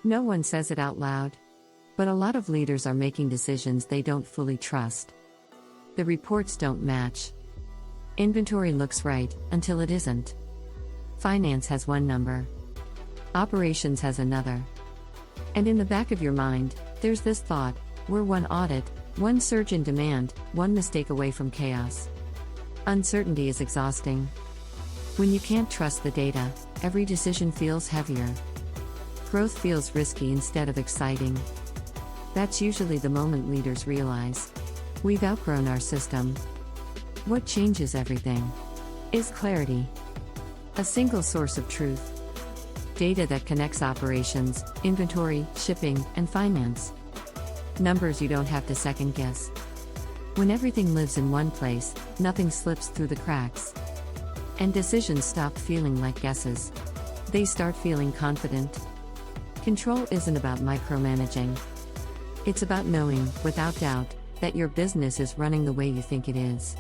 No one says it out loud. But a lot of leaders are making decisions they don't fully trust. The reports don't match. Inventory looks right, until it isn't. Finance has one number. Operations has another. And in the back of your mind, there's this thought: we're one audit, one surge in demand, one mistake away from chaos. Uncertainty is exhausting. When you can't trust the data, every decision feels heavier. Growth feels risky instead of exciting. That's usually the moment leaders realize we've outgrown our system. What changes everything is clarity. A single source of truth. Data that connects operations, inventory, shipping, and finance. Numbers you don't have to second guess. When everything lives in one place, nothing slips through the cracks. And decisions stop feeling like guesses. They start feeling confident. Control isn't about micromanaging. It's about knowing, without doubt, that your business is running the way you think it is.